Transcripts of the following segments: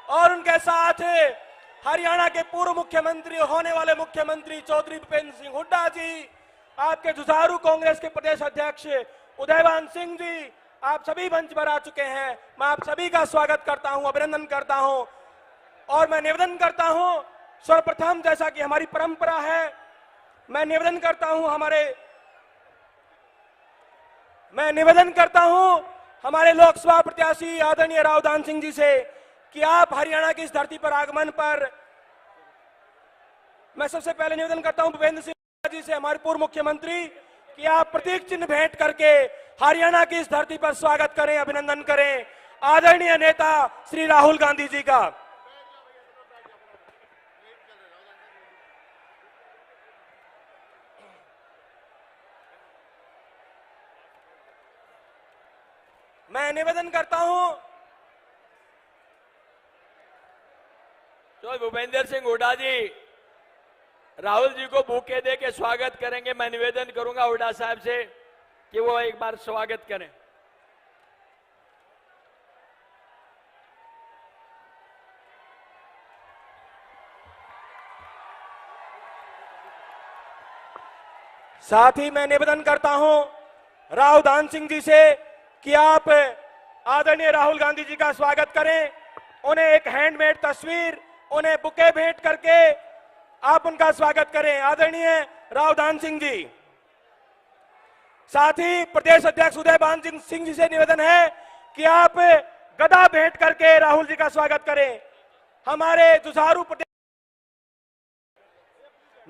और उनके साथ हरियाणा के पूर्व मुख्यमंत्री, होने वाले मुख्यमंत्री चौधरी भूपेंद्र सिंह हुड्डा जी, आपके जुझारू कांग्रेस के प्रदेश अध्यक्ष उदयभान सिंह जी, आप सभी मंच पर आ चुके हैं। मैं आप सभी का स्वागत करता हूं, अभिनंदन करता हूं और मैं निवेदन करता हूं, सर्वप्रथम जैसा कि हमारी परंपरा है, मैं निवेदन करता हूं हमारे लोकसभा प्रत्याशी आदरणीय रावदान सिंह जी से कि आप हरियाणा की इस धरती पर आगमन पर, मैं सबसे पहले निवेदन करता हूं भूपेंद्र सिंह जी से, हमारे पूर्व मुख्यमंत्री, कि आप प्रतीक चिन्ह भेंट करके हरियाणा की इस धरती पर स्वागत करें, अभिनंदन करें आदरणीय नेता श्री राहुल गांधी जी का। मैं निवेदन करता हूं तो भूपेंद्र सिंह हुड्डा जी राहुल जी को बुके दे के स्वागत करेंगे। मैं निवेदन करूंगा हुड्डा साहब से कि वो एक बार स्वागत करें। साथ ही मैं निवेदन करता हूं रावदान सिंह जी से कि आप आदरणीय राहुल गांधी जी का स्वागत करें, उन्हें एक हैंडमेड तस्वीर, उन्हें बुके भेंट करके आप उनका स्वागत करें, आदरणीय रावदान सिंह जी। साथ ही प्रदेश अध्यक्ष उदयभान सिंह जी से निवेदन है कि आप गदा भेंट करके राहुल जी का स्वागत करें, हमारे जुझारू प्रदेश।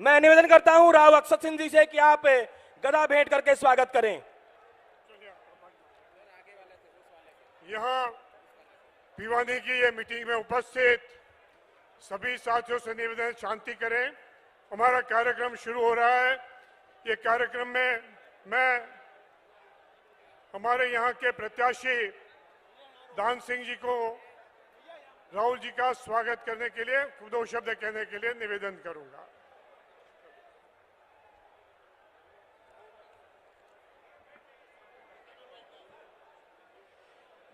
मैं निवेदन करता हूं राव अक्षत सिंह जी से कि आप गदा भेंट करके स्वागत करें। यहाँ भिवानी की ये मीटिंग में उपस्थित सभी साथियों से निवेदन, शांति करें। हमारा कार्यक्रम शुरू हो रहा है। ये कार्यक्रम में मैं हमारे यहाँ के प्रत्याशी दान सिंह जी को राहुल जी का स्वागत करने के लिए दो शब्द कहने के लिए निवेदन करूंगा।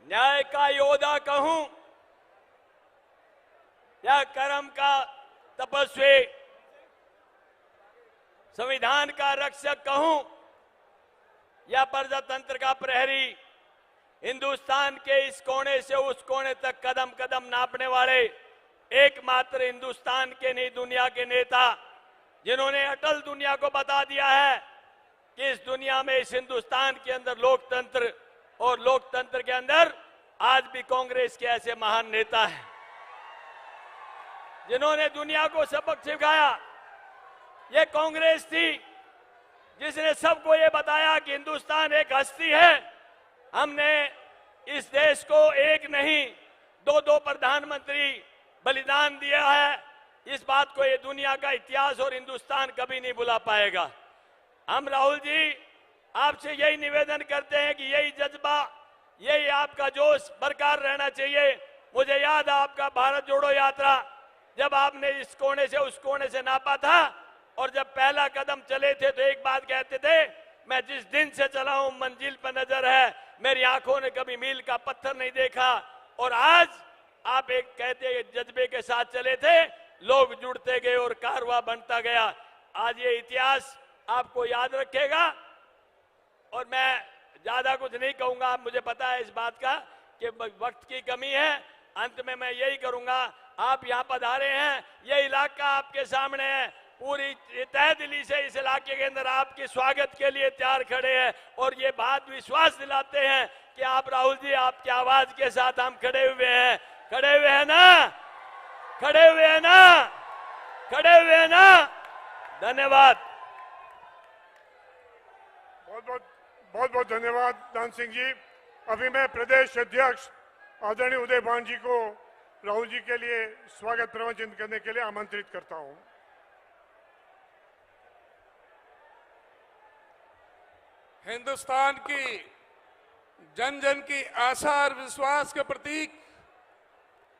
न्याय का योद्धा कहूं या कर्म का तपस्वी, संविधान का रक्षक कहूं या प्रजातंत्र का प्रहरी, हिंदुस्तान के इस कोने से उस कोने तक कदम कदम नापने वाले एकमात्र हिंदुस्तान के नहीं दुनिया के नेता, जिन्होंने अटल दुनिया को बता दिया है कि इस दुनिया में, इस हिंदुस्तान के अंदर लोकतंत्र, और लोकतंत्र के अंदर आज भी कांग्रेस के ऐसे महान नेता हैं जिन्होंने दुनिया को सबक सिखाया। ये कांग्रेस थी जिसने सबको ये बताया कि हिंदुस्तान एक हस्ती है। हमने इस देश को एक नहीं दो प्रधानमंत्री बलिदान दिया है। इस बात को ये दुनिया का इतिहास और हिंदुस्तान कभी नहीं भुला पाएगा। हम राहुल जी आपसे यही निवेदन करते हैं कि यही जज्बा, यही आपका जोश बरकरार रहना चाहिए। मुझे याद है आपका भारत जोड़ो यात्रा, जब आपने इस कोने से उस कोने से नापा था और जब पहला कदम चले थे तो एक बात कहते थे, मैं जिस दिन से चला हूं मंजिल पर नजर है, मेरी आंखों ने कभी मील का पत्थर नहीं देखा। और आज आप एक कहते जज्बे के साथ चले थे, लोग जुड़ते गए और कारवां बनता गया। आज ये इतिहास आपको याद रखेगा। और मैं ज्यादा कुछ नहीं कहूंगा, मुझे पता है इस बात का कि वक्त की कमी है। अंत में मैं यही करूंगा, आप यहां पधारे हैं, ये इलाका आपके सामने है, पूरी तहे दिली से इस इलाके के अंदर आपके स्वागत के लिए तैयार खड़े हैं। और ये बात विश्वास दिलाते हैं कि आप राहुल जी, आपकी आवाज के साथ हम खड़े हुए हैं। खड़े हुए हैं ना? खड़े हुए हैं ना? खड़े हुए हैं ना? धन्यवाद। बहुत बहुत धन्यवाद दान सिंह जी। अभी मैं प्रदेश अध्यक्ष आदरणीय उदयभान जी को राहुल जी के लिए स्वागत प्रवचन करने के लिए आमंत्रित करता हूं। हिंदुस्तान की जन जन की आशा और विश्वास के प्रतीक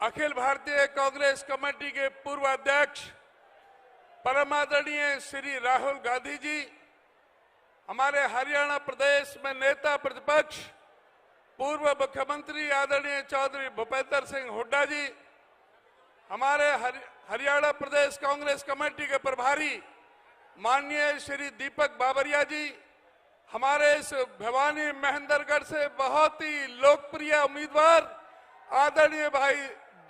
अखिल भारतीय कांग्रेस कमेटी के पूर्व अध्यक्ष परम आदरणीय श्री राहुल गांधी जी, हमारे हरियाणा प्रदेश में नेता प्रतिपक्ष पूर्व मुख्यमंत्री आदरणीय चौधरी भूपेंद्र सिंह हुड्डा जी, हमारे हरियाणा प्रदेश कांग्रेस कमेटी के प्रभारी माननीय श्री दीपक बाबरिया जी, हमारे इस भिवानी महेंद्रगढ़ से बहुत ही लोकप्रिय उम्मीदवार आदरणीय भाई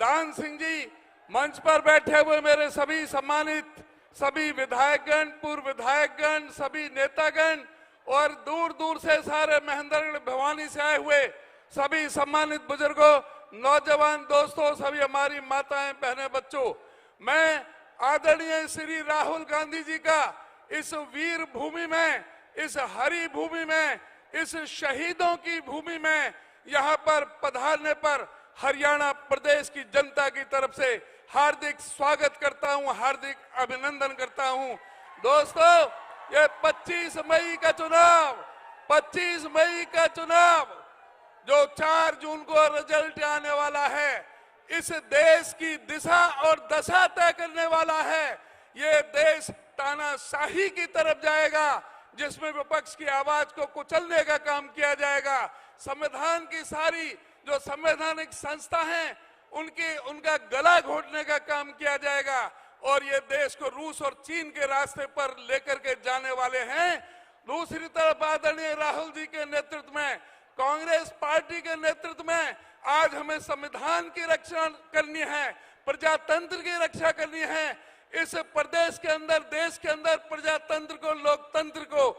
दान सिंह जी, मंच पर बैठे हुए मेरे सभी सम्मानित सभी विधायकगण, पूर्व विधायकगण, सभी नेतागण और दूर दूर से सारे महेंद्रगढ़ भिवानी से आए हुए सभी सम्मानित बुजुर्गों, नौजवान दोस्तों, सभी हमारी माताएं, बहनें, बच्चों, मैं आदरणीय श्री राहुल गांधी जी का इस वीर भूमि में, इस हरी भूमि में, इस शहीदों की भूमि में यहाँ पर पधारने पर हरियाणा प्रदेश की जनता की तरफ से हार्दिक स्वागत करता हूं, हार्दिक अभिनंदन करता हूं। दोस्तों, ये 25 मई का चुनाव जो 4 जून को रिजल्ट आने वाला है, इस देश की दिशा और दशा तय करने वाला है। ये देश तानाशाही की तरफ जाएगा, जिसमें विपक्ष की आवाज को कुचलने का काम किया जाएगा। संविधान की सारी जो संवैधानिक संस्था हैं, उनका गला घोटने का काम किया जाएगा और ये देश को रूस और चीन के रास्ते पर लेकर के जाने वाले हैं। दूसरी तरफ आदरणीय राहुल जी के नेतृत्व में, कांग्रेस पार्टी के नेतृत्व में आज हमें संविधान की रक्षा करनी है, प्रजातंत्र की रक्षा करनी है। इस प्रदेश के अंदर, देश के अंदर प्रजातंत्र को, लोकतंत्र को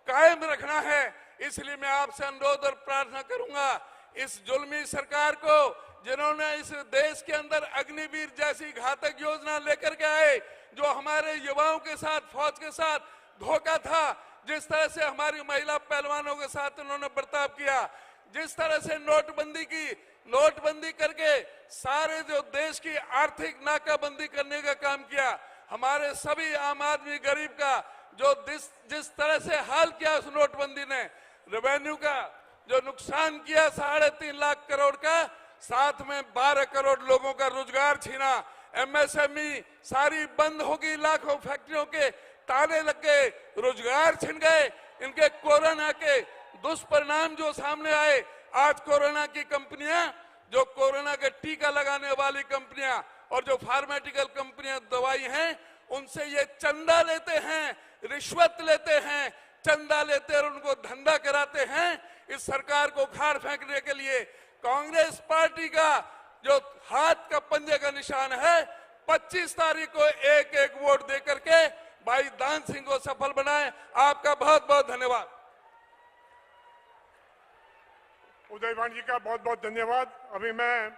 कायम रखना है। इसलिए मैं आपसे अनुरोध और प्रार्थना करूंगा, इस जुल्मी सरकार को, जिन्होंने इस देश के अंदर अग्निवीर जैसी घातक योजना लेकर के आए, जो हमारे युवाओं के साथ, फौज के साथ धोखा था, जिस तरह से हमारी महिला पहलवानों के साथ उन्होंने बर्ताव किया, जिस तरह से नोटबंदी करके सारे जो देश की आर्थिक नाकाबंदी करने का काम किया, हमारे सभी आम आदमी गरीब का जो जिस तरह से हाल किया उस नोटबंदी ने, रेवेन्यू का जो नुकसान किया 3.5 लाख करोड़ का, साथ में 12 करोड़ लोगों का रोजगार छीना, एमएसएमई सारी बंद होगी, लाखों फैक्ट्रियों के ताले लग गए, रोजगार छिन गए। इनके कोरोना के दुष्परिणाम जो सामने आए, आज कोरोना की कंपनियां, जो कोरोना के टीका लगाने वाली कंपनियां और जो फार्मास्यूटिकल कंपनियां दवाई हैं, उनसे ये चंदा लेते हैं, रिश्वत लेते हैं, चंदा लेते और उनको धंधा कराते हैं। इस सरकार को खाड़ फेंकने के लिए कांग्रेस पार्टी का जो हाथ का पंजे का निशान है, 25 तारीख को एक वोट देकर के भाई दान सिंह को सफल बनाएं। आपका बहुत बहुत धन्यवाद। उदयवान जी का बहुत बहुत धन्यवाद। अभी मैं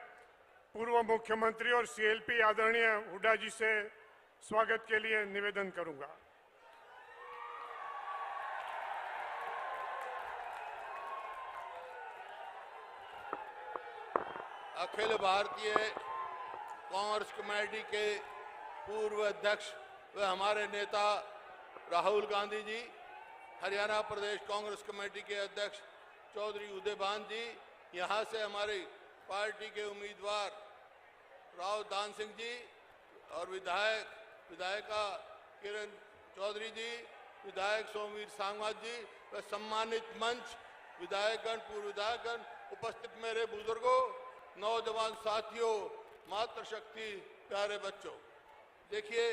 पूर्व मुख्यमंत्री और सीएलपी आदरणीय हुड्डा जी से स्वागत के लिए निवेदन करूंगा। अखिल भारतीय कांग्रेस कमेटी के पूर्व अध्यक्ष व हमारे नेता राहुल गांधी जी, हरियाणा प्रदेश कांग्रेस कमेटी के अध्यक्ष चौधरी उदयभान जी, यहाँ से हमारी पार्टी के उम्मीदवार राव दान सिंह जी और विधायिका किरण चौधरी जी, विधायक सोमवीर सांगवान जी व सम्मानित मंच विधायकगण, पूर्व विधायकगण, उपस्थित मेरे बुजुर्गों, नौजवान साथियों, मातृशक्ति, प्यारे बच्चों, देखिए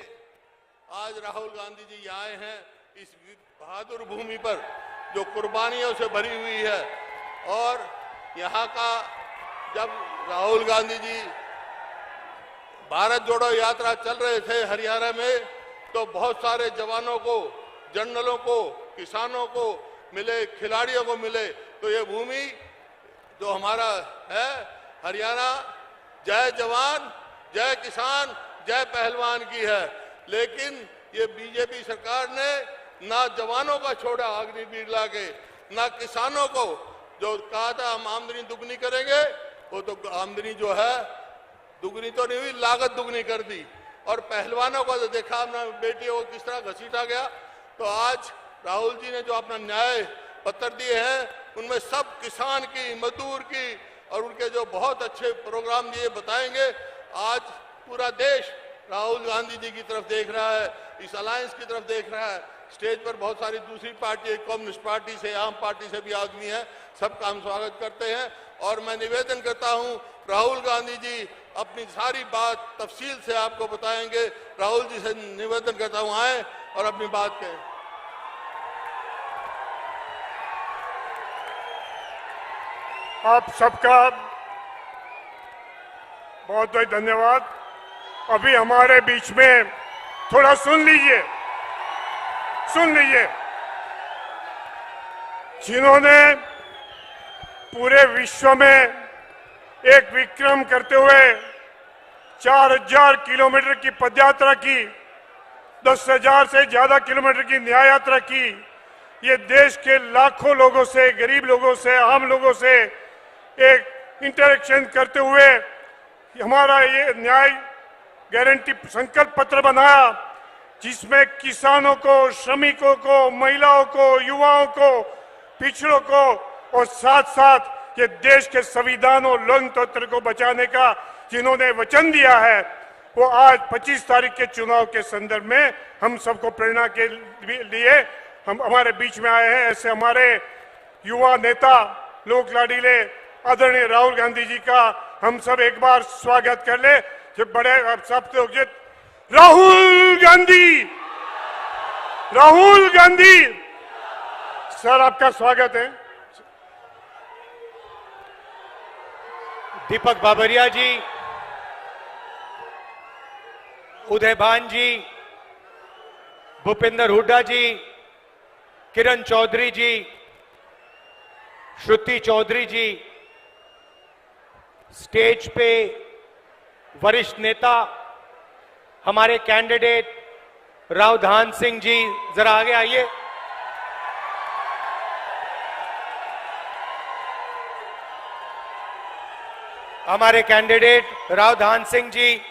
आज राहुल गांधी जी यहाँ आए हैं इस बहादुर भूमि पर जो कुर्बानियों से भरी हुई है। और यहाँ का जब राहुल गांधी जी भारत जोड़ो यात्रा चल रहे थे हरियाणा में, तो बहुत सारे जवानों को, जनरलों को, किसानों को मिले, खिलाड़ियों को मिले। तो ये भूमि जो हमारा है हरियाणा, जय जवान, जय किसान, जय पहलवान की है। लेकिन ये बीजेपी सरकार ने ना जवानों का छोड़ा अग्निवीर लाके, ना किसानों को जो कहा था हम आमदनी दुगनी करेंगे, वो तो आमदनी जो है दुगनी तो नहीं हुई, लागत दुगनी कर दी। और पहलवानों को तो देखा हमने, बेटियों को किस तरह घसीटा गया। तो आज राहुल जी ने जो अपना न्याय पत्र दिए हैं, उनमें सब किसान की, मजदूर की और उनके जो बहुत अच्छे प्रोग्राम दिए बताएंगे। आज पूरा देश राहुल गांधी जी की तरफ देख रहा है, इस अलायंस की तरफ देख रहा है। स्टेज पर बहुत सारी दूसरी पार्टी, कम्युनिस्ट पार्टी से, आम पार्टी से भी आदमी हैं, सबका हम स्वागत करते हैं। और मैं निवेदन करता हूं राहुल गांधी जी अपनी सारी बात तफसील से आपको बताएंगे। राहुल जी से निवेदन करता हूं आए और अपनी बात कहें। आप सबका बहुत बहुत धन्यवाद। अभी हमारे बीच में थोड़ा सुन लीजिए, जिन्होंने पूरे विश्व में एक विक्रम करते हुए 4000 किलोमीटर की पदयात्रा की, 10,000 से ज्यादा किलोमीटर की न्याय यात्रा की, ये देश के लाखों लोगों से, गरीब लोगों से, आम लोगों से एक इंटरेक्शन करते हुए हमारा ये न्याय गारंटी संकल्प पत्र बनाया, जिसमें किसानों को, श्रमिकों को, महिलाओं को, युवाओं को, पिछड़ों को और साथ साथ ये देश के संविधान और लोकतंत्र को बचाने का जिन्होंने वचन दिया है, वो आज 25 तारीख के चुनाव के संदर्भ में हम सबको प्रेरणा के लिए हम हमारे बीच में आए हैं। ऐसे हमारे युवा नेता, लोक लाडीले आदरणीय राहुल गांधी जी का हम सब एक बार स्वागत कर ले। जो बड़े सब लोग राहुल गांधी सर, आपका स्वागत है। दीपक बाबरिया जी, उदयभान जी, भूपेंद्र हुड्डा जी, किरण चौधरी जी, श्रुति चौधरी जी, स्टेज पे वरिष्ठ नेता हमारे कैंडिडेट रावधान सिंह जी, जरा आगे आइए। हमारे कैंडिडेट रावधान सिंह जी,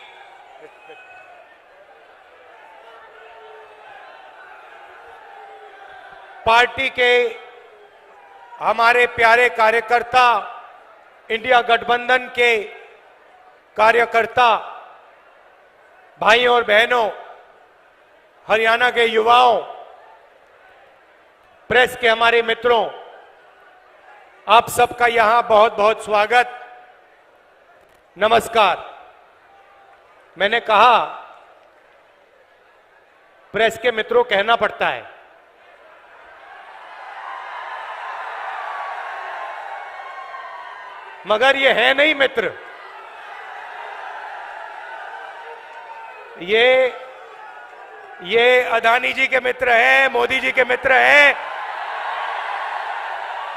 पार्टी के हमारे प्यारे कार्यकर्ता, इंडिया गठबंधन के कार्यकर्ता, भाइयों और बहनों, हरियाणा के युवाओं, प्रेस के हमारे मित्रों, आप सबका यहां बहुत बहुत स्वागत, नमस्कार। मैंने कहा प्रेस के मित्रों कहना पड़ता है, मगर ये है नहीं मित्र, ये अदानी जी के मित्र हैं, मोदी जी के मित्र हैं,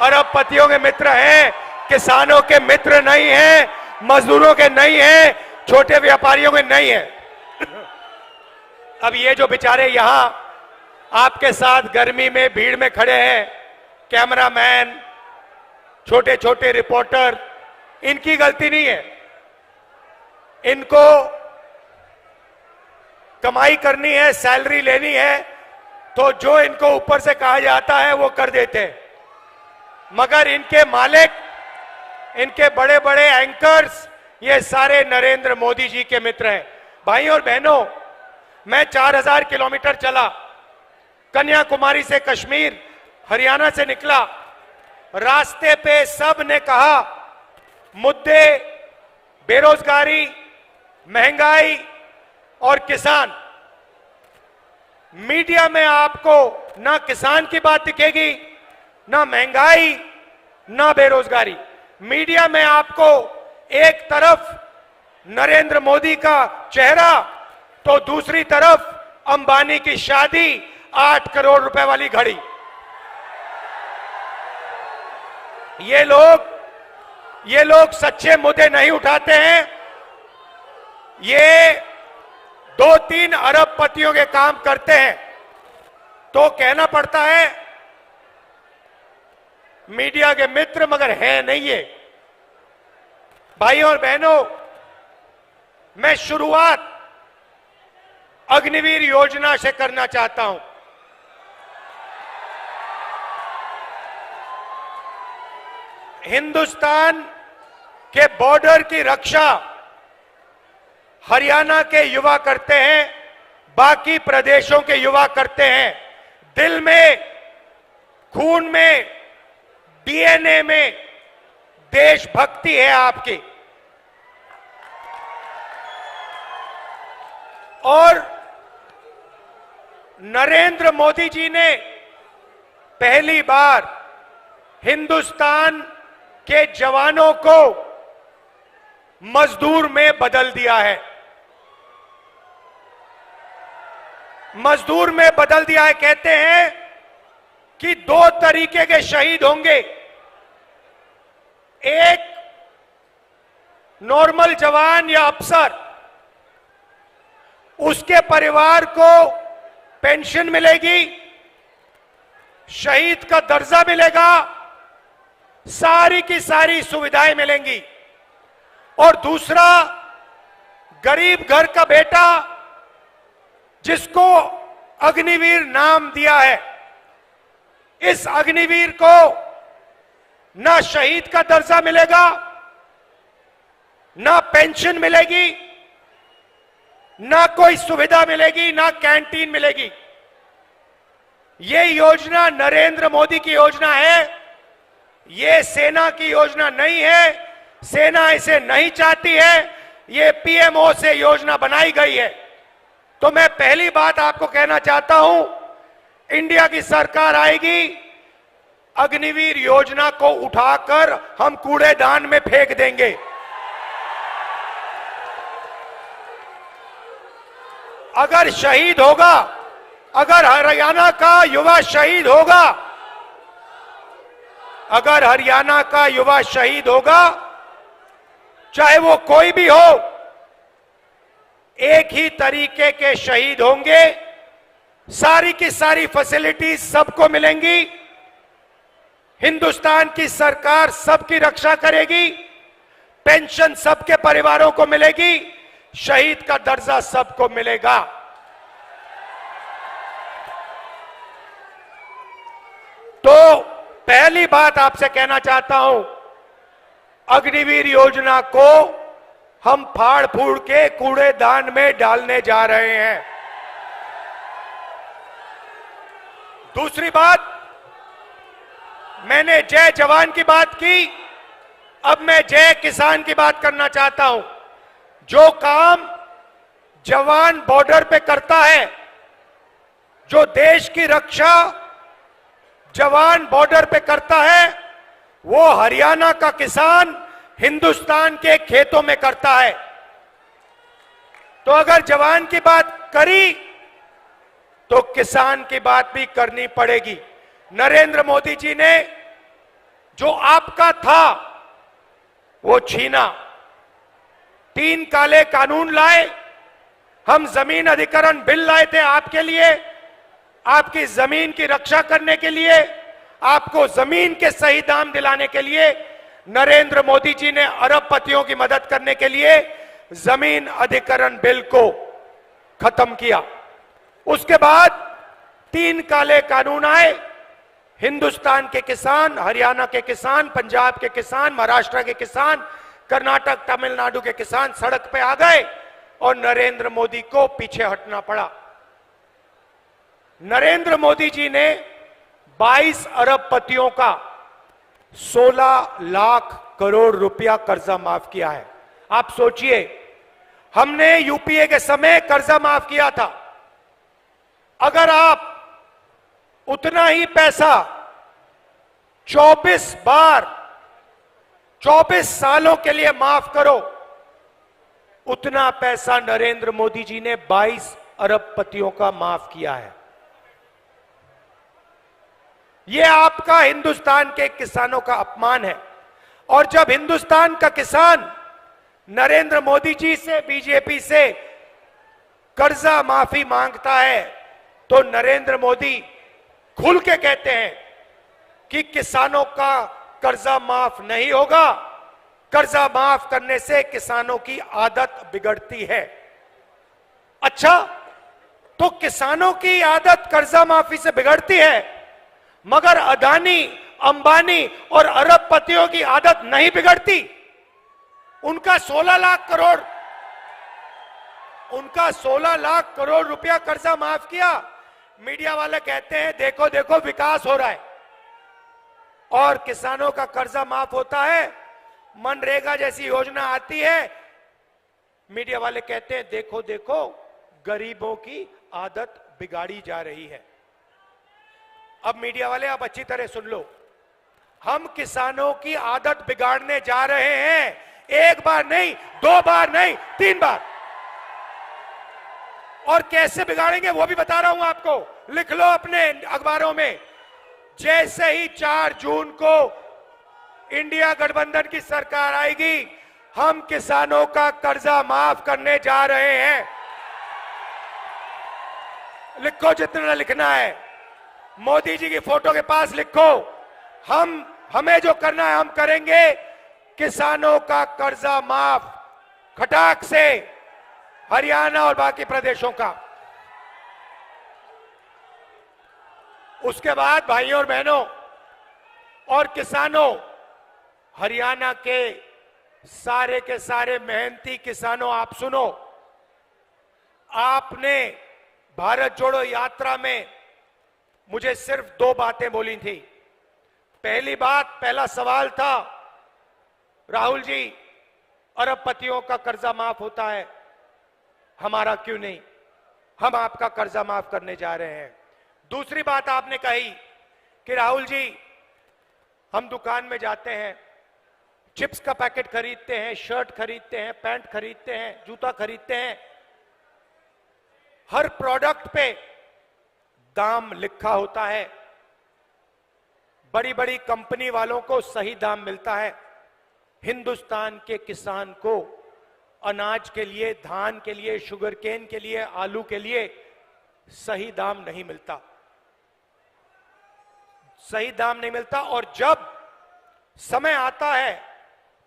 अरबपतियों के मित्र हैं, किसानों के मित्र नहीं हैं, मजदूरों के नहीं हैं, छोटे व्यापारियों के नहीं हैं। अब ये जो बेचारे यहां आपके साथ गर्मी में भीड़ में खड़े हैं, कैमरामैन, छोटे छोटे रिपोर्टर, इनकी गलती नहीं है। इनको कमाई करनी है, सैलरी लेनी है, तो जो इनको ऊपर से कहा जाता है वो कर देते हैं। मगर इनके मालिक, इनके बड़े बड़े एंकर्स, ये सारे नरेंद्र मोदी जी के मित्र हैं। भाइयों और बहनों, मैं 4000 किलोमीटर चला, कन्याकुमारी से कश्मीर, हरियाणा से निकला। रास्ते पे सब ने कहा मुद्दे बेरोजगारी, महंगाई और किसान। मीडिया में आपको ना किसान की बात दिखेगी, ना महंगाई, ना बेरोजगारी। मीडिया में आपको एक तरफ नरेंद्र मोदी का चेहरा, तो दूसरी तरफ अंबानी की शादी, 8 करोड़ रुपए वाली घड़ी। ये लोग सच्चे मुद्दे नहीं उठाते हैं। ये 2-3 अरबपतियों के काम करते हैं, तो कहना पड़ता है मीडिया के मित्र, मगर है नहीं ये। भाइयों और बहनों, मैं शुरुआत अग्निवीर योजना से करना चाहता हूं। हिंदुस्तान के बॉर्डर की रक्षा हरियाणा के युवा करते हैं, बाकी प्रदेशों के युवा करते हैं। दिल में, खून में, डीएनए में देशभक्ति है आपकी। और नरेंद्र मोदी जी ने पहली बार हिंदुस्तान के जवानों को मजदूर में बदल दिया है। मजदूर में बदल दिया है। कहते हैं कि दो तरीके के शहीद होंगे, एक नॉर्मल जवान या अफसर, उसके परिवार को पेंशन मिलेगी, शहीद का दर्जा मिलेगा, सारी की सारी सुविधाएं मिलेंगी। और दूसरा गरीब घर का बेटा जिसको अग्निवीर नाम दिया है, इस अग्निवीर को ना शहीद का दर्जा मिलेगा, ना पेंशन मिलेगी, ना कोई सुविधा मिलेगी, ना कैंटीन मिलेगी। ये योजना नरेंद्र मोदी की योजना है, ये सेना की योजना नहीं है। सेना इसे नहीं चाहती है, ये पीएमओ से योजना बनाई गई है। तो मैं पहली बात आपको कहना चाहता हूं, इंडिया की सरकार आएगी, अग्निवीर योजना को उठाकर हम कूड़ेदान में फेंक देंगे। अगर शहीद होगा, अगर हरियाणा का युवा शहीद होगा, अगर हरियाणा का युवा शहीद होगा, चाहे वो कोई भी हो, एक ही तरीके के शहीद होंगे। सारी की सारी फैसिलिटीज सबको मिलेंगी, हिंदुस्तान की सरकार सबकी रक्षा करेगी, पेंशन सबके परिवारों को मिलेगी, शहीद का दर्जा सबको मिलेगा। तो पहली बात आपसे कहना चाहता हूं, अग्निवीर योजना को हम फाड़ फूड़ के कूड़ेदान में डालने जा रहे हैं। दूसरी बात, मैंने जय जवान की बात की, अब मैं जय किसान की बात करना चाहता हूं। जो काम जवान बॉर्डर पे करता है, जो देश की रक्षा जवान बॉर्डर पे करता है, वो हरियाणा का किसान हिंदुस्तान के खेतों में करता है। तो अगर जवान की बात करी तो किसान की बात भी करनी पड़ेगी। नरेंद्र मोदी जी ने जो आपका था वो छीना, 3 काले कानून लाए, हम जमीन अधिग्रहण बिल लाए थे आपके लिए, आपकी जमीन की रक्षा करने के लिए, आपको जमीन के सही दाम दिलाने के लिए। नरेंद्र मोदी जी ने अरबपतियों की मदद करने के लिए जमीन अधिग्रहण बिल को खत्म किया। उसके बाद 3 काले कानून आए, हिंदुस्तान के किसान, हरियाणा के किसान, पंजाब के किसान, महाराष्ट्र के किसान, कर्नाटक तमिलनाडु के किसान सड़क पे आ गए और नरेंद्र मोदी को पीछे हटना पड़ा। नरेंद्र मोदी जी ने 22 अरबपतियों का 16 लाख करोड़ रुपया कर्जा माफ किया है। आप सोचिए, हमने यूपीए के समय कर्जा माफ किया था। अगर आप उतना ही पैसा 24 बार 24 सालों के लिए माफ करो, उतना पैसा नरेंद्र मोदी जी ने 22 अरबपतियों का माफ किया है। यह आपका हिंदुस्तान के किसानों का अपमान है। और जब हिंदुस्तान का किसान नरेंद्र मोदी जी से, बीजेपी से कर्जा माफी मांगता है, तो नरेंद्र मोदी खुल के कहते हैं कि किसानों का कर्जा माफ नहीं होगा, कर्जा माफ करने से किसानों की आदत बिगड़ती है। अच्छा, तो किसानों की आदत कर्जा माफी से बिगड़ती है, मगर अदानी, अंबानी और अरबपतियों की आदत नहीं बिगड़ती। उनका 16 लाख करोड़ रुपया कर्जा माफ किया। मीडिया वाले कहते हैं देखो देखो विकास हो रहा है, और किसानों का कर्जा माफ होता है। मनरेगा जैसी योजना आती है, मीडिया वाले कहते हैं देखो देखो गरीबों की आदत बिगाड़ी जा रही है। अब मीडिया वाले आप अच्छी तरह सुन लो, हम किसानों की आदत बिगाड़ने जा रहे हैं। एक बार नहीं, दो बार नहीं, 3 बार। और कैसे बिगाड़ेंगे वो भी बता रहा हूं आपको, लिख लो अपने अखबारों में। जैसे ही 4 जून को इंडिया गठबंधन की सरकार आएगी, हम किसानों का कर्जा माफ करने जा रहे हैं। लिखो जितना लिखना है, मोदी जी की फोटो के पास लिखो। हमें जो करना है हम करेंगे। किसानों का कर्जा माफ खटाक से, हरियाणा और बाकी प्रदेशों का। उसके बाद भाइयों और बहनों और किसानों, हरियाणा के सारे मेहनती किसानों, आप सुनो। आपने भारत जोड़ो यात्रा में मुझे सिर्फ 2 बातें बोली थी। पहली बात, पहला सवाल था, राहुल जी अरबपतियों का कर्जा माफ होता है, हमारा क्यों नहीं? हम आपका कर्जा माफ करने जा रहे हैं। दूसरी बात आपने कही कि राहुल जी हम दुकान में जाते हैं, चिप्स का पैकेट खरीदते हैं, शर्ट खरीदते हैं, पैंट खरीदते हैं, जूता खरीदते हैं, हर प्रोडक्ट पे दाम लिखा होता है। बड़ी बड़ी कंपनी वालों को सही दाम मिलता है, हिंदुस्तान के किसान को अनाज के लिए, धान के लिए, शुगर केन के लिए, आलू के लिए सही दाम नहीं मिलता, सही दाम नहीं मिलता। और जब समय आता है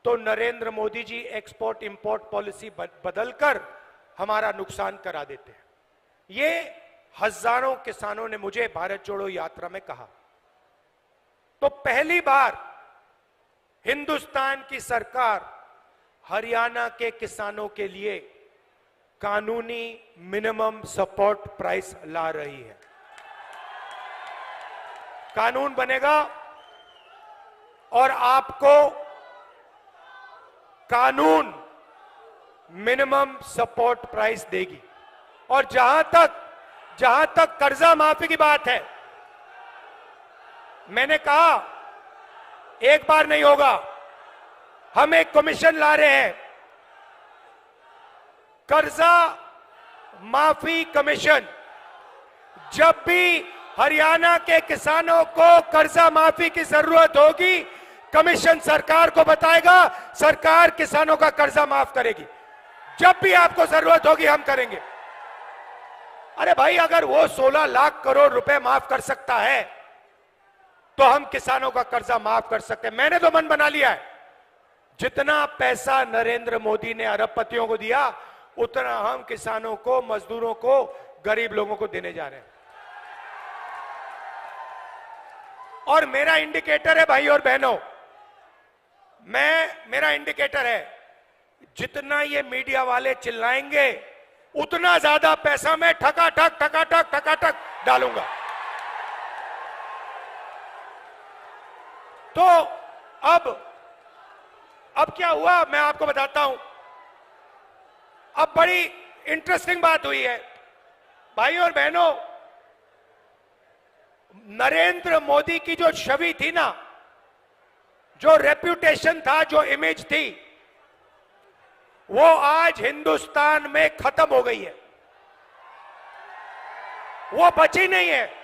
तो Narendra Modi ji export import policy बदलकर हमारा नुकसान करा देते हैं। ये हजारों किसानों ने मुझे भारत जोड़ो यात्रा में कहा। तो पहली बार हिंदुस्तान की सरकार हरियाणा के किसानों के लिए कानूनी मिनिमम सपोर्ट प्राइस ला रही है। कानून बनेगा और आपको कानून मिनिमम सपोर्ट प्राइस देगी। और जहां तक कर्जा माफी की बात है, मैंने कहा एक बार नहीं होगा, हम एक कमीशन ला रहे हैं, कर्जा माफी कमीशन। जब भी हरियाणा के किसानों को कर्जा माफी की जरूरत होगी, कमीशन सरकार को बताएगा, सरकार किसानों का कर्जा माफ करेगी। जब भी आपको जरूरत होगी हम करेंगे। अरे भाई, अगर वो 16 लाख करोड़ रुपए माफ कर सकता है तो हम किसानों का कर्जा माफ कर सकते हैं। मैंने तो मन बना लिया है, जितना पैसा नरेंद्र मोदी ने अरबपतियों को दिया, उतना हम किसानों को, मजदूरों को, गरीब लोगों को देने जा रहे हैं। और मेरा इंडिकेटर है भाई और बहनों, मेरा इंडिकेटर है, जितना ये मीडिया वाले चिल्लाएंगे उतना ज्यादा पैसा मैं ठकाठक डालूंगा। तो अब क्या हुआ मैं आपको बताता हूं। अब बड़ी इंटरेस्टिंग बात हुई है भाई और बहनों। नरेंद्र मोदी की जो छवि थी ना, जो रेप्यूटेशन था, जो इमेज थी, वो आज हिंदुस्तान में खत्म हो गई है, वो बची नहीं है।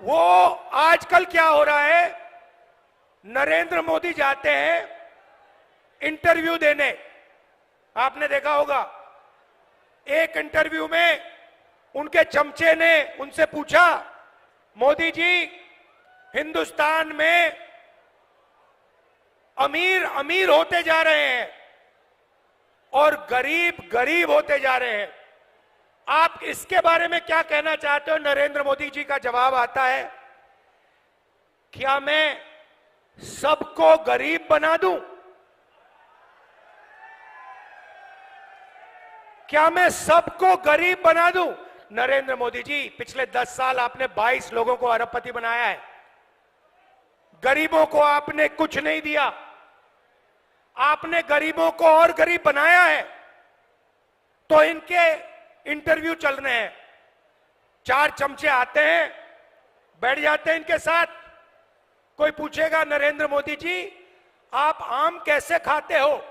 वो आजकल क्या हो रहा है, नरेंद्र मोदी जाते हैं इंटरव्यू देने, आपने देखा होगा, एक इंटरव्यू में उनके चमचे ने उनसे पूछा, मोदी जी हिंदुस्तान में अमीर अमीर होते जा रहे हैं और गरीब गरीब होते जा रहे हैं, आप इसके बारे में क्या कहना चाहते हो? नरेंद्र मोदी जी का जवाब आता है, क्या मैं सबको गरीब बना दूं? क्या मैं सबको गरीब बना दूं? नरेंद्र मोदी जी, पिछले 10 साल आपने 22 लोगों को अरबपति बनाया है, गरीबों को आपने कुछ नहीं दिया, आपने गरीबों को और गरीब बनाया है। तो इनके इंटरव्यू चल रहे हैं, 4 चमचे आते हैं, बैठ जाते हैं इनके साथ। कोई पूछेगा नरेंद्र मोदी जी आप आम कैसे खाते हो,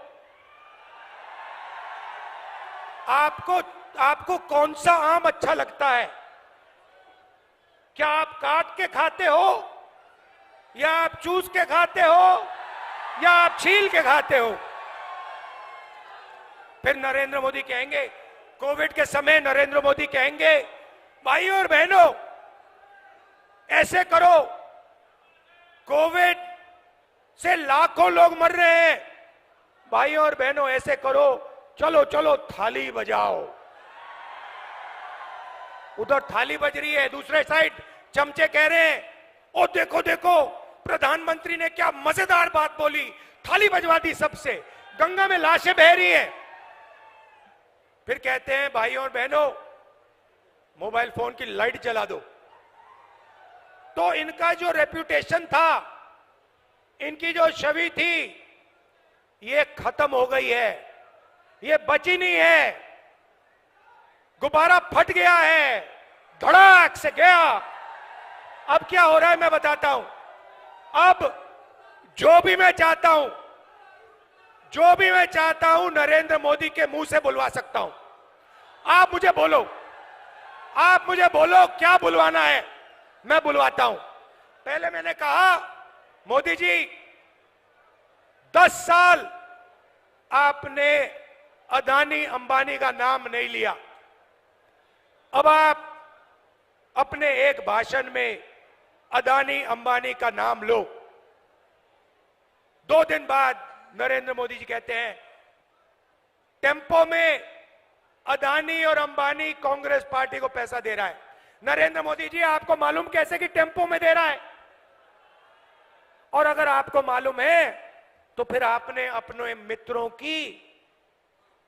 आपको कौन सा आम अच्छा लगता है, क्या आप काट के खाते हो या आप चूस के खाते हो या आप छील के खाते हो। फिर नरेंद्र मोदी कहेंगे, कोविड के समय नरेंद्र मोदी कहेंगे भाइयों और बहनों ऐसे करो, कोविड से लाखों लोग मर रहे हैं, भाइयों और बहनों ऐसे करो, चलो चलो थाली बजाओ। उधर थाली बज रही है, दूसरे साइड चमचे कह रहे हैं ओ देखो देखो प्रधानमंत्री ने क्या मजेदार बात बोली, थाली बजवा दी सबसे, गंगा में लाशें बह रही हैं। फिर कहते हैं भाइयों और बहनों मोबाइल फोन की लाइट जला दो। तो इनका जो रेप्यूटेशन था, इनकी जो छवि थी, ये खत्म हो गई है, ये बची नहीं है, गुब्बारा फट गया है, धड़ाक से गया। अब क्या हो रहा है मैं बताता हूं। अब जो भी मैं चाहता हूं नरेंद्र मोदी के मुंह से बुलवा सकता हूं। आप मुझे बोलो क्या बुलवाना है, मैं बुलवाता हूं। पहले मैंने कहा मोदी जी 10 साल आपने अदानी अंबानी का नाम नहीं लिया, अब आप अपने एक भाषण में अदानी अंबानी का नाम लो। 2 दिन बाद नरेंद्र मोदी जी कहते हैं टेम्पो में अदानी और अंबानी कांग्रेस पार्टी को पैसा दे रहा है। नरेंद्र मोदी जी आपको मालूम कैसे कि टेम्पो में दे रहा है? और अगर आपको मालूम है तो फिर आपने अपने मित्रों की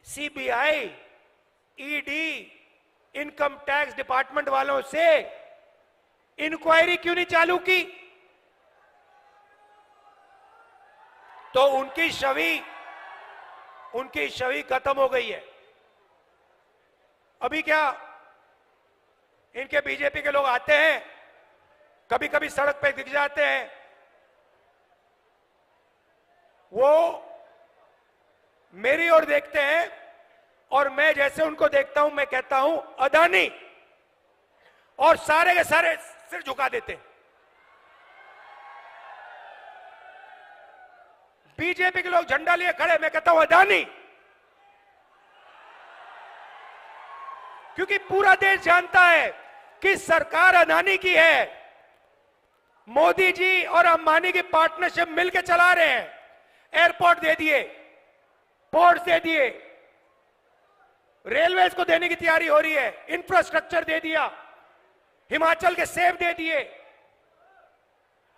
CBI, ED, income tax department वालों से इंक्वायरी क्यों नहीं चालू की? तो उनकी छवि खत्म हो गई है। अभी क्या इनके बीजेपी के लोग आते हैं, कभी कभी सड़क पे दिख जाते हैं, वो मेरी ओर देखते हैं और मैं जैसे उनको देखता हूं मैं कहता हूं अदानी, और सारे के सारे सिर झुका देते हैं। बीजेपी के लोग झंडा लिए खड़े, मैं कहता हूं अदानी, क्योंकि पूरा देश जानता है कि सरकार अदानी की है। मोदी जी और अंबानी की पार्टनरशिप मिलकर चला रहे हैं। एयरपोर्ट दे दिए, पोर्ट्स दे दिए, रेलवेज को देने की तैयारी हो रही है, इंफ्रास्ट्रक्चर दे दिया, हिमाचल के सेब दे दिए,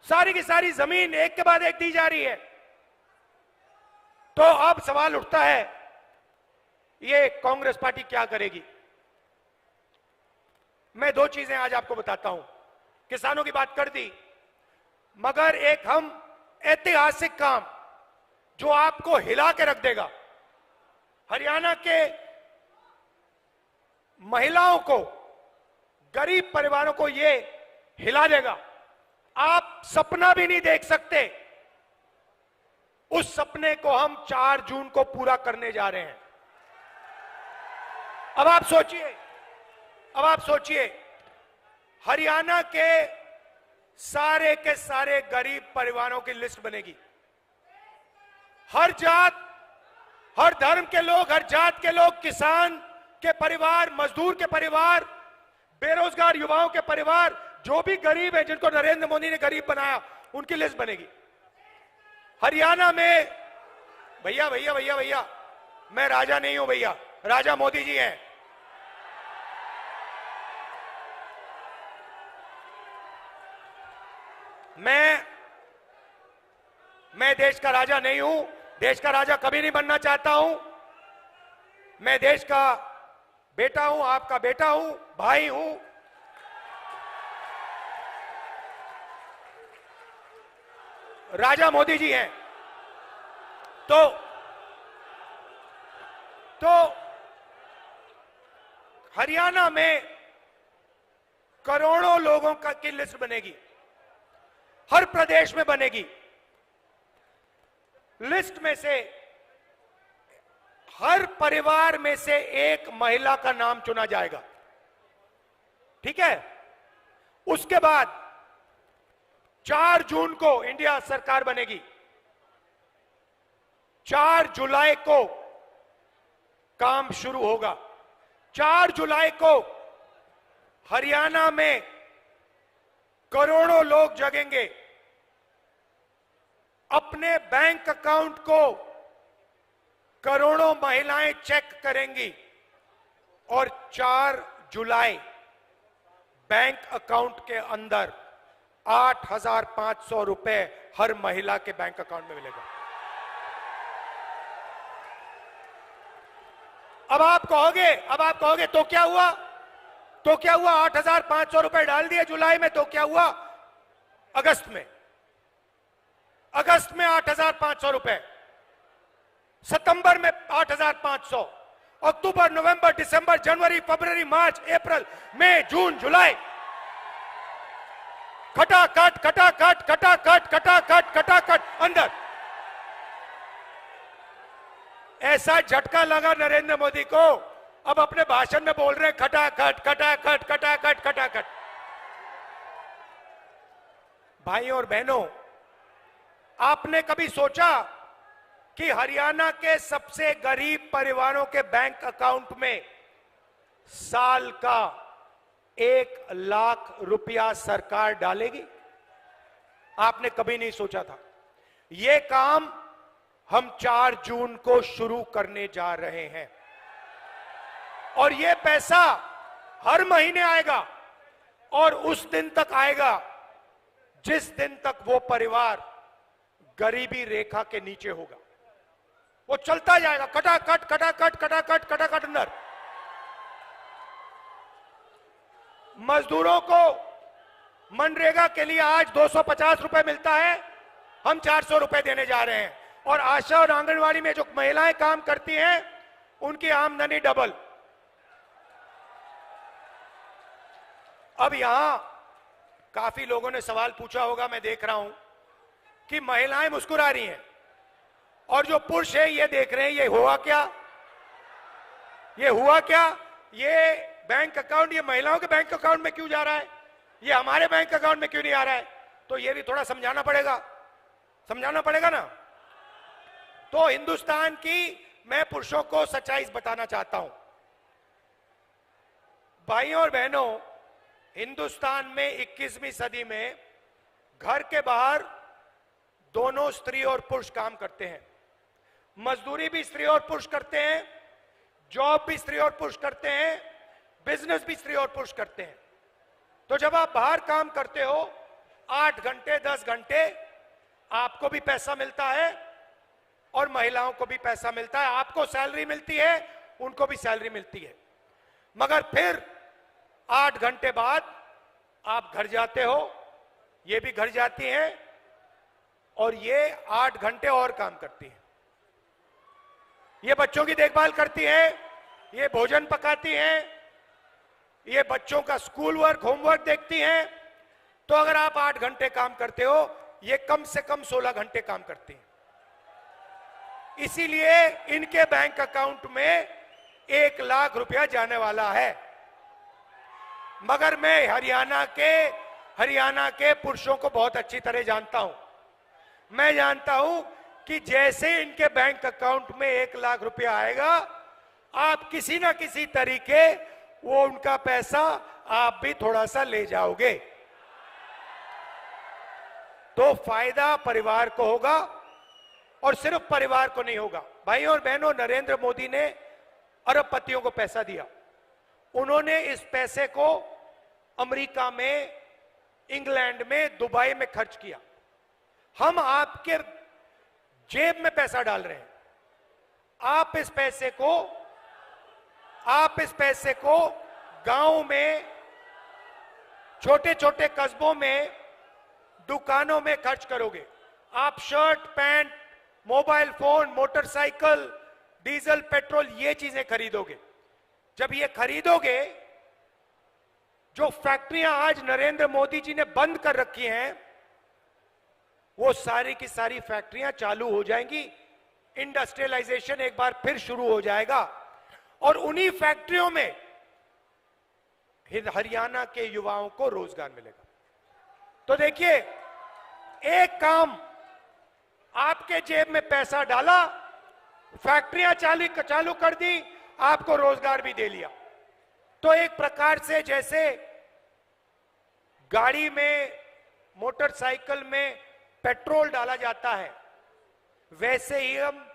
सारी की सारी जमीन एक के बाद एक दी जा रही है। तो अब सवाल उठता है ये कांग्रेस पार्टी क्या करेगी? मैं 2 चीजें आज आपको बताता हूं। किसानों की बात कर दी, मगर एक हम ऐतिहासिक काम जो आपको हिला के रख देगा, हरियाणा के महिलाओं को, गरीब परिवारों को ये हिला देगा। आप सपना भी नहीं देख सकते, उस सपने को हम 4 जून को पूरा करने जा रहे हैं। अब आप सोचिए हरियाणा के सारे गरीब परिवारों की लिस्ट बनेगी। हर जात, हर धर्म के लोग, हर जात के लोग, किसान के परिवार, मजदूर के परिवार, बेरोजगार युवाओं के परिवार, जो भी गरीब है, जिनको नरेंद्र मोदी ने गरीब बनाया, उनकी लिस्ट बनेगी हरियाणा में। भैया मैं राजा नहीं हूं भैया, राजा मोदी जी हैं। मैं देश का राजा नहीं हूं, देश का राजा कभी नहीं बनना चाहता हूं। मैं देश का बेटा हूं, आपका बेटा हूं, भाई हूं। राजा मोदी जी हैं। तो हरियाणा में करोड़ों लोगों की लिस्ट बनेगी, हर प्रदेश में बनेगी। लिस्ट में से हर परिवार में से एक महिला का नाम चुना जाएगा, ठीक है। उसके बाद 4 जून को इंडिया सरकार बनेगी। 4 जुलाई को काम शुरू होगा। 4 जुलाई को हरियाणा में करोड़ों लोग जगेंगे, अपने बैंक अकाउंट को करोड़ों महिलाएं चेक करेंगी और 4 जुलाई बैंक अकाउंट के अंदर 8,500 रुपए हर महिला के बैंक अकाउंट में मिलेगा। अब आप कहोगे तो क्या हुआ? 8,500 रुपए डाल दिए जुलाई में, तो क्या हुआ? अगस्त में 8,500 रुपए, सितंबर में 8,500, अक्टूबर, नवंबर, दिसंबर, जनवरी, फरवरी, मार्च, अप्रैल, मई, जून, जुलाई, खटाखट अंदर। ऐसा झटका लगा नरेंद्र मोदी को, अब अपने भाषण में बोल रहे हैं खटाखट। भाइयों और बहनों, आपने कभी सोचा कि हरियाणा के सबसे गरीब परिवारों के बैंक अकाउंट में साल का 1 लाख रुपया सरकार डालेगी? आपने कभी नहीं सोचा था। यह काम हम 4 जून को शुरू करने जा रहे हैं और यह पैसा हर महीने आएगा और उस दिन तक आएगा जिस दिन तक वो परिवार गरीबी रेखा के नीचे होगा। वो चलता जाएगा, खटाखट अंदर। मजदूरों को मनरेगा के लिए आज 250 रुपए मिलता है, हम 400 रुपए देने जा रहे हैं। और आशा और आंगनवाड़ी में जो महिलाएं काम करती हैं उनकी आमदनी डबल। अब यहां काफी लोगों ने सवाल पूछा होगा, मैं देख रहा हूं कि महिलाएं मुस्कुरा रही हैं और जो पुरुष है ये देख रहे हैं, ये हुआ क्या? ये बैंक अकाउंट, ये महिलाओं के बैंक अकाउंट में क्यों जा रहा है, ये हमारे बैंक अकाउंट में क्यों नहीं आ रहा है? तो ये भी थोड़ा समझाना पड़ेगा ना। तो हिंदुस्तान की मैं पुरुषों को सच्चाई बताना चाहता हूं। भाइयों और बहनों, हिंदुस्तान में 21वीं सदी में घर के बाहर दोनों स्त्री और पुरुष काम करते हैं। मजदूरी भी स्त्री और पुरुष करते हैं, जॉब भी स्त्री और पुरुष करते हैं, बिजनेस भी स्त्री और पुरुष करते हैं। तो जब आप बाहर काम करते हो 8 घंटे 10 घंटे, आपको भी पैसा मिलता है और महिलाओं को भी पैसा मिलता है। आपको सैलरी मिलती है, उनको भी सैलरी मिलती है। मगर फिर 8 घंटे बाद आप घर जाते हो, ये भी घर जाती हैं और ये 8 घंटे और काम करती हैं। ये बच्चों की देखभाल करती हैं, ये भोजन पकाती हैं, ये बच्चों का स्कूल वर्क, होमवर्क देखती हैं। तो अगर आप 8 घंटे काम करते हो, ये कम से कम 16 घंटे काम करती हैं। इसीलिए इनके बैंक अकाउंट में 1 लाख रुपया जाने वाला है। मगर मैं हरियाणा के पुरुषों को बहुत अच्छी तरह जानता हूं। मैं जानता हूं कि जैसे इनके बैंक अकाउंट में 1 लाख रुपया आएगा, आप किसी ना किसी तरीके वो उनका पैसा आप भी थोड़ा सा ले जाओगे, तो फायदा परिवार को होगा और सिर्फ परिवार को नहीं होगा। भाइयों और बहनों, नरेंद्र मोदी ने अरबपतियों को पैसा दिया। उन्होंने इस पैसे को अमेरिका में, इंग्लैंड में, दुबई में खर्च किया। हम आपके जेब में पैसा डाल रहे हैं। आप इस पैसे को गांव में, छोटे छोटे कस्बों में, दुकानों में खर्च करोगे। आप shirt, pant, mobile phone, motorcycle, diesel, petrol, ये चीजें खरीदोगे। जब ये खरीदोगे, जो फैक्ट्रियां आज नरेंद्र मोदी जी ने बंद कर रखी हैं, वो सारी की सारी फैक्ट्रियां चालू हो जाएंगी, इंडस्ट्रियलाइजेशन एक बार फिर शुरू हो जाएगा और उन्हीं फैक्ट्रियों में हरियाणा के युवाओं को रोजगार मिलेगा। तो देखिए, एक काम, आपके जेब में पैसा डाला, फैक्ट्रियां चालू कर दी, आपको रोजगार भी दे लिया। तो एक प्रकार से जैसे गाड़ी में, मोटरसाइकिल में पेट्रोल डाला जाता है, वैसे ही हम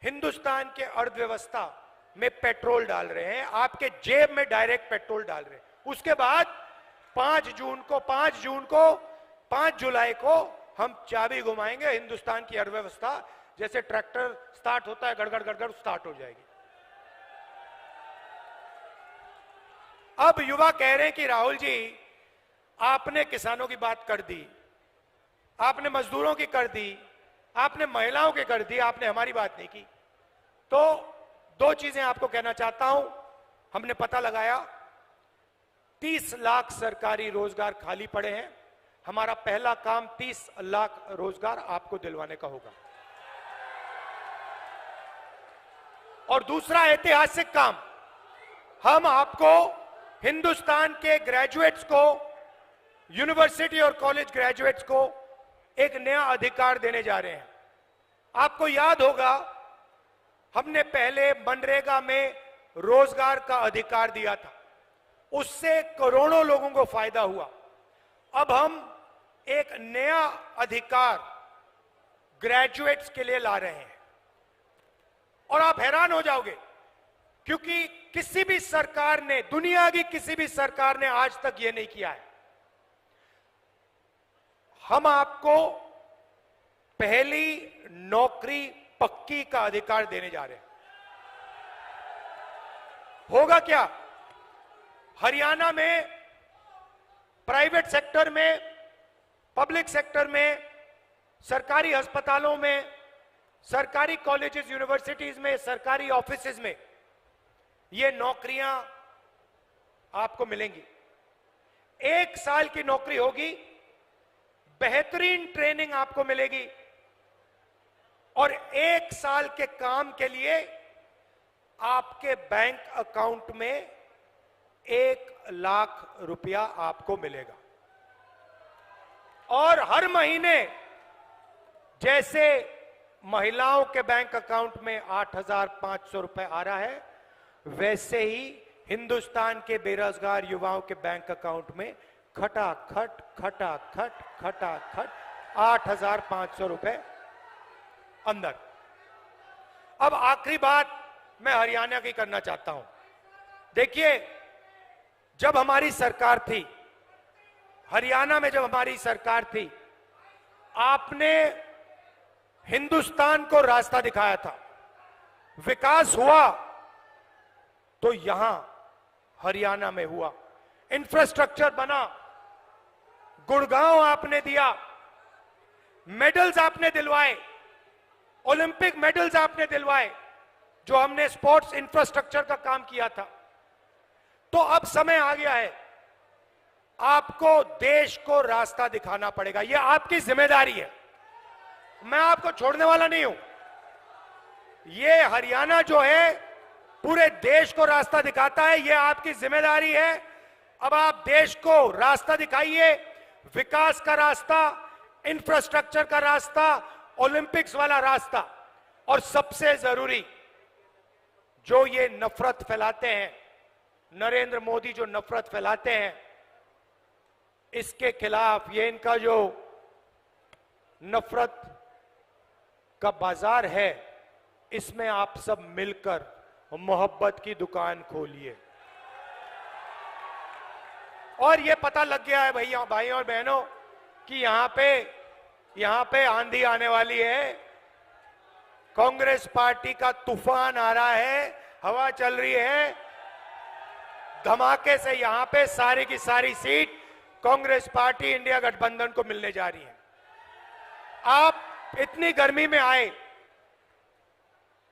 हिंदुस्तान के अर्थव्यवस्था में पेट्रोल डाल रहे हैं, आपके जेब में डायरेक्ट पेट्रोल डाल रहे हैं। उसके बाद 5 जुलाई को हम चाबी घुमाएंगे, हिंदुस्तान की अर्थव्यवस्था जैसे ट्रैक्टर स्टार्ट होता है, गड़गड़ गड़गड़ स्टार्ट हो जाएगी। अब युवा कह रहे हैं कि राहुल जी, आपने किसानों की बात कर दी, आपने मजदूरों की कर दी, आपने महिलाओं की कर दी, आपने हमारी बात नहीं की। तो 2 चीजें आपको कहना चाहता हूं। हमने पता लगाया 30 लाख सरकारी रोजगार खाली पड़े हैं। हमारा पहला काम 30 लाख रोजगार आपको दिलवाने का होगा। और दूसरा ऐतिहासिक काम, हम आपको हिंदुस्तान के ग्रेजुएट्स को, यूनिवर्सिटी और कॉलेज ग्रेजुएट्स को एक नया अधिकार देने जा रहे हैं। आपको याद होगा, हमने पहले मनरेगा में रोजगार का अधिकार दिया था, उससे करोड़ों लोगों को फायदा हुआ। अब हम एक नया अधिकार ग्रेजुएट्स के लिए ला रहे हैं और आप हैरान हो जाओगे, क्योंकि किसी भी सरकार ने, दुनिया की किसी भी सरकार ने आज तक यह नहीं किया है। हम आपको पहली नौकरी पक्की का अधिकार देने जा रहे हैं। होगा क्या? हरियाणा में प्राइवेट सेक्टर में, पब्लिक सेक्टर में, सरकारी अस्पतालों में, सरकारी कॉलेजेस, यूनिवर्सिटीज में, सरकारी ऑफिसेज में ये नौकरियां आपको मिलेंगी। 1 साल की नौकरी होगी, बेहतरीन ट्रेनिंग आपको मिलेगी और 1 साल के काम के लिए आपके बैंक अकाउंट में 1 लाख रुपया आपको मिलेगा। और हर महीने जैसे महिलाओं के बैंक अकाउंट में 8,500 रुपए आ रहा है, वैसे ही हिंदुस्तान के बेरोजगार युवाओं के बैंक अकाउंट में खटाखट 8,500 रुपए अंदर। अब आखिरी बात मैं हरियाणा की करना चाहता हूं। देखिए, जब हमारी सरकार थी, हरियाणा में जब हमारी सरकार थी, आपने हिंदुस्तान को रास्ता दिखाया था। विकास हुआ तो यहां हरियाणा में हुआ, इंफ्रास्ट्रक्चर बना, गुड़गांव आपने दिया, मेडल्स आपने दिलवाए, ओलंपिक मेडल्स आपने दिलवाए, जो हमने स्पोर्ट्स इंफ्रास्ट्रक्चर का काम किया था। तो अब समय आ गया है, आपको देश को रास्ता दिखाना पड़ेगा। यह आपकी जिम्मेदारी है, मैं आपको छोड़ने वाला नहीं हूं। यह हरियाणा जो है पूरे देश को रास्ता दिखाता है, यह आपकी जिम्मेदारी है। अब आप देश को रास्ता दिखाइए, विकास का रास्ता, इंफ्रास्ट्रक्चर का रास्ता, ओलंपिक्स वाला रास्ता। और सबसे जरूरी, जो ये नफरत फैलाते हैं, नरेंद्र मोदी जो नफरत फैलाते हैं, इसके खिलाफ, ये इनका जो नफरत का बाजार है, इसमें आप सब मिलकर मोहब्बत की दुकान खोलिए। और ये पता लग गया है भैया, भाई और बहनों, कि यहां पे आंधी आने वाली है, कांग्रेस पार्टी का तूफान आ रहा है, हवा चल रही है, धमाके से यहां पे सारी की सारी सीट कांग्रेस पार्टी, इंडिया गठबंधन को मिलने जा रही है। आप इतनी गर्मी में आए,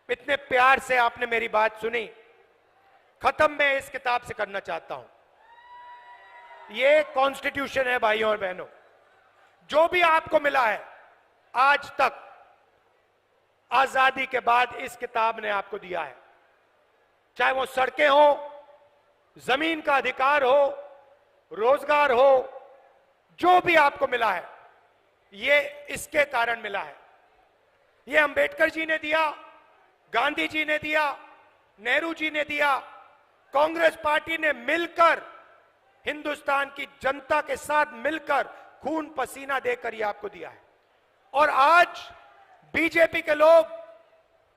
इतने प्यार से आपने मेरी बात सुनी, खत्म मैं इस किताब से करना चाहता हूं। ये कॉन्स्टिट्यूशन है भाइयों और बहनों। जो भी आपको मिला है आज तक, आजादी के बाद इस किताब ने आपको दिया है, चाहे वो सड़कें हो, जमीन का अधिकार हो, रोजगार हो, जो भी आपको मिला है ये इसके कारण मिला है। ये अंबेडकर जी ने दिया, गांधी जी ने दिया, नेहरू जी ने दिया, कांग्रेस पार्टी ने मिलकर, हिंदुस्तान की जनता के साथ मिलकर खून पसीना देकर ये आपको दिया है। और आज बीजेपी के लोग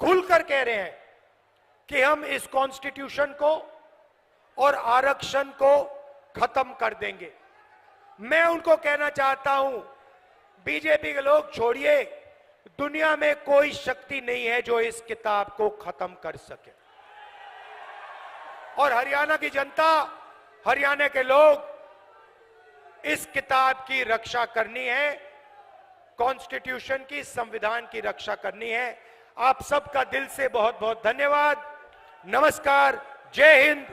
खुलकर कह रहे हैं कि हम इस कॉन्स्टिट्यूशन को और आरक्षण को खत्म कर देंगे। मैं उनको कहना चाहता हूं, बीजेपी के लोग छोड़िए, दुनिया में कोई शक्ति नहीं है जो इस किताब को खत्म कर सके। और हरियाणा की जनता, हरियाणा के लोग, इस किताब की रक्षा करनी है, कॉन्स्टिट्यूशन की, संविधान की रक्षा करनी है। आप सबका दिल से बहुत बहुत धन्यवाद। नमस्कार, जय हिंद।